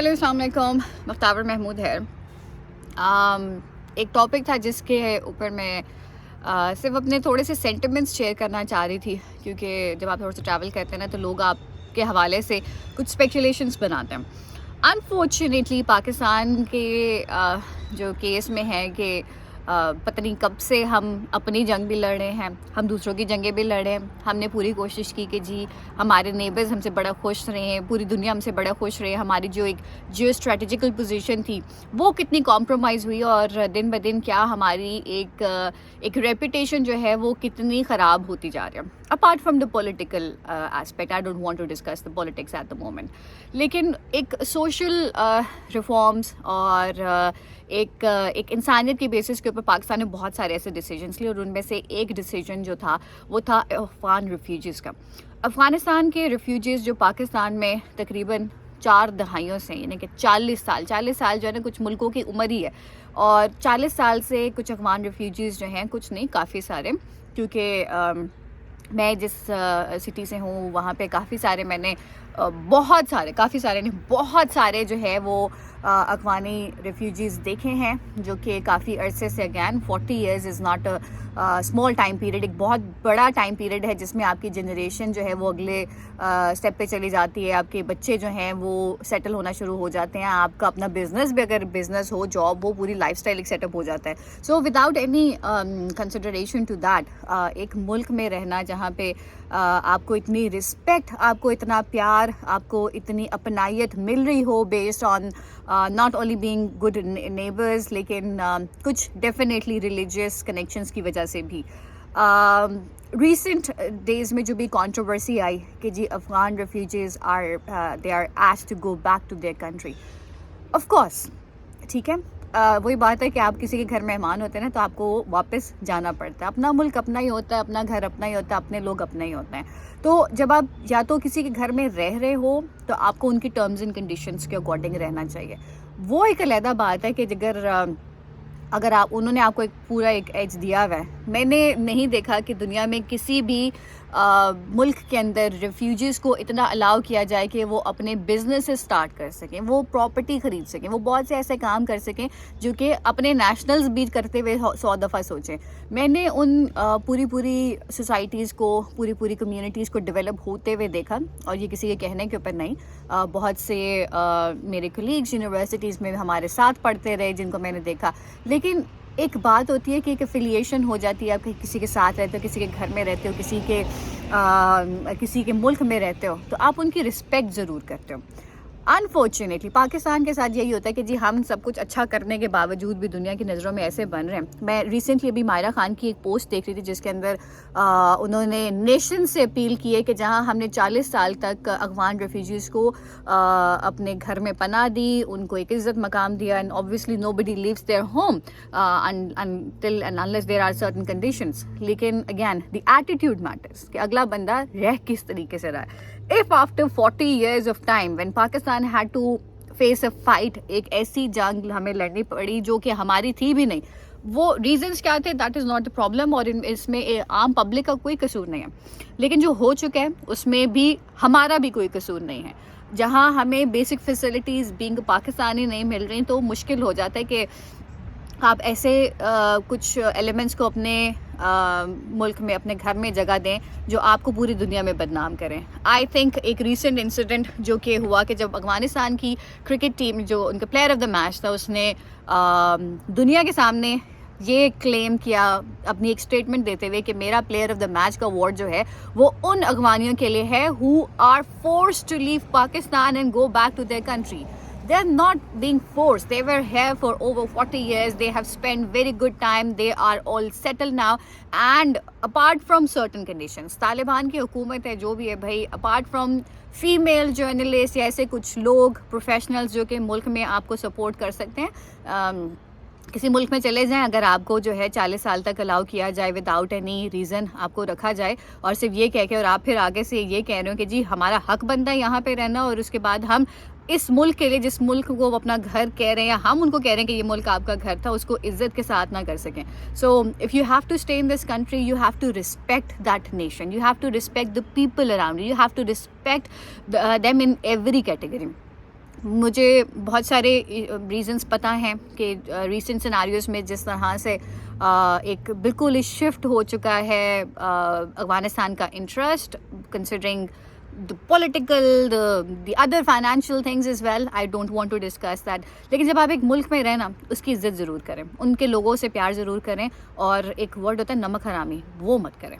Hello अस्सलाम वालेकुम, मुख्तार महमूद है। एक टॉपिक था जिसके ऊपर मैं सिर्फ अपने थोड़े से सेंटिमेंट्स शेयर करना चाह रही थी, क्योंकि जब आप थोड़ा सा ट्रैवल करते हैं ना तो लोग आपके हवाले से कुछ स्पेकुलेशंस बनाते हैं। अनफॉर्चुनेटली पाकिस्तान के जो केस में है कि पता नहीं कब से हम अपनी जंग भी लड़ रहे हैं, हम दूसरों की जंगें भी लड़ रहे हैं। हमने पूरी कोशिश की कि जी हमारे नेबर्स हमसे बड़ा खुश रहें, पूरी दुनिया हमसे बड़ा खुश रहे। हमारी जो एक जियो स्ट्रेटेजिकल पोजीशन थी वो कितनी कॉम्प्रोमाइज़ हुई और दिन ब दिन क्या हमारी एक रेपुटेशन जो है वो कितनी ख़राब होती जा रही है। Apart from the political aspect, I don't want to discuss the politics at the moment, लेकिन एक सोशल रिफॉर्म्स और एक इंसानियत की बेसिस के ऊपर पाकिस्तान ने बहुत सारे ऐसे डिसीजंस लिए और उनमें से एक डिसीजन जो था वो था अफ़गान रिफ्यूजीज़ का। अफ़गानिस्तान के रिफ्यूजीज़ जो पाकिस्तान में तकरीबन 4 दहाइयों से, यानी कि 40 साल जो है ना कुछ मुल्कों की उम्र ही है, और 40 साल से कुछ अफ़गान रिफ्यूजीज़ जो हैं, कुछ नहीं काफ़ी सारे, क्योंकि मैं जिस सिटी से हूँ वहाँ पे काफ़ी सारे मैंने बहुत सारे जो है वो अफ़गानी रिफ्यूजीज़ देखे हैं, जो कि काफ़ी अरसे से, again 40 years is not a small time period, एक बहुत बड़ा टाइम पीरियड है जिसमें आपकी जनरेशन जो है वो अगले स्टेप पे चली जाती है। आपके बच्चे जो हैं वो सेटल होना शुरू हो जाते हैं, आपका अपना बिज़नेस भी, अगर बिज़नेस हो, जॉब हो, पूरी लाइफस्टाइल एक सेटअप हो जाता है। So without any consideration to that, एक मुल्क में रहना जहाँ पे आपको इतनी रिस्पेक्ट, आपको इतना प्यार, आपको इतनी अपनायत मिल रही हो based on not only being good neighbours, लेकिन कुछ डेफिनेटली रिलीजियस कनेक्शंस की वजह से भी। रिसेंट डेज़ में जो भी कंट्रोवर्सी आई कि जी Afghan refugees they are asked to go back to their country, of course ठीक है, वही बात है कि आप किसी के घर मेहमान होते हैं ना तो आपको वापस जाना पड़ता है। अपना मुल्क अपना ही होता है, अपना घर अपना ही होता है, अपने लोग अपने ही होते हैं। तो जब आप या तो किसी के घर में रह रहे हो तो आपको उनकी टर्म्स एंड कंडीशंस के अकॉर्डिंग रहना चाहिए। वो एक अलहदा बात है कि अगर आप, उन्होंने आपको एक पूरा एक एज दिया हुआ है। मैंने नहीं देखा कि दुनिया में किसी भी मुल्क के अंदर रिफ्यूजीज़ को इतना अलाउ किया जाए कि वो अपने बिजनेस स्टार्ट कर सकें, वो प्रॉपर्टी ख़रीद सकें, वो बहुत से ऐसे काम कर सकें जो कि अपने नेशनल्स भी करते हुए 100 दफ़ा सोचें। मैंने उन पूरी सोसाइटीज़ को, पूरी कम्युनिटीज़ को डेवलप होते हुए देखा, और ये किसी के कहने के ऊपर नहीं। बहुत से मेरे कलीग्स यूनिवर्सिटीज़ में हमारे साथ पढ़ते रहे जिनको मैंने देखा। लेकिन एक बात होती है कि एक एफिलिएशन हो जाती है, आप किसी के साथ रहते हो, किसी के घर में रहते हो, किसी के मुल्क में रहते हो, तो आप उनकी रिस्पेक्ट ज़रूर करते हो। अनफॉर्चुनेटली पाकिस्तान के साथ यही होता है कि जी हम सब कुछ अच्छा करने के बावजूद भी दुनिया की नज़रों में ऐसे बन रहे हैं। मैं रिसेंटली अभी मायरा खान की एक पोस्ट देख रही थी जिसके अंदर उन्होंने नेशन से अपील की है कि जहां हमने 40 साल तक अफ़गान रेफ्यूजीज़ को अपने घर में पनाह दी, उनको एक इज़्ज़त मकाम दिया, and obviously nobody leaves their home until and unless there are certain conditions, लेकिन अगैन द एटीट्यूड मैटर्स कि अगला बंदा रह किस तरीके से रहा है। If after 40 years of time when Pakistan had to face a fight, एक ऐसी जंग हमें लड़नी पड़ी जो कि हमारी थी भी नहीं, वो रीजंस क्या थे, that is not the problem, और इसमें आम पब्लिक का कोई कसूर नहीं है। लेकिन जो हो चुका है उसमें भी हमारा भी कोई कसूर नहीं है। जहाँ हमें बेसिक फैसिलिटीज़ बीइंग पाकिस्तानी नहीं मिल रही तो मुश्किल हो जाता है कि आप ऐसे कुछ एलिमेंट्स को अपने मुल्क में, अपने घर में जगह दें जो आपको पूरी दुनिया में बदनाम करें। आई थिंक एक रीसेंट इंसिडेंट जो कि हुआ कि जब अफ़गानिस्तान की क्रिकेट टीम, जो उनका प्लेयर ऑफ द मैच था, उसने दुनिया के सामने ये क्लेम किया अपनी एक स्टेटमेंट देते हुए कि मेरा प्लेयर ऑफ द मैच का अवार्ड जो है वो उन अफ़गानियों के लिए है who are forced to leave Pakistan and go back to their country. They are not being forced. They were here for over 40 years. They have spent very good time. They are all settled now. And apart from certain conditions, Taliban की हुकूमत है जो भी है भाई, apart from female journalist या ऐसे कुछ लोग, प्रोफेशनल्स जो कि मुल्क में आपको सपोर्ट कर सकते हैं, किसी मुल्क में चले जाएं, अगर आपको जो है 40 साल तक अलाउ किया जाए विदाउट एनी रीज़न, आपको रखा जाए और सिर्फ ये कह के, और आप फिर आगे से ये कह रहे हो कि जी हमारा हक बनता है यहाँ पे रहना, और उसके बाद हम इस मुल्क के लिए, जिस मुल्क को वो अपना घर कह रहे हैं या हम उनको कह रहे हैं कि ये मुल्क आपका घर था, उसको इज्जत के साथ ना कर सकें। So if you have to stay in this country, you have to respect that nation, you have to respect the people around you, you have to respect them in every category. مجھے بہت سارے reasons پتہ ہیں کہ recent scenarios میں جس طرح سے ایک بالکل شفٹ ہو چکا ہے افغانستان کا interest considering the political, the other financial things as well. I don't want to discuss that. لیکن جب آپ ایک ملک میں رہیں نا اس کی عزت ضرور کریں, ان کے لوگوں سے پیار ضرور کریں, اور ایک ورڈ ہوتا ہے نمک حرامی, وہ مت کریں.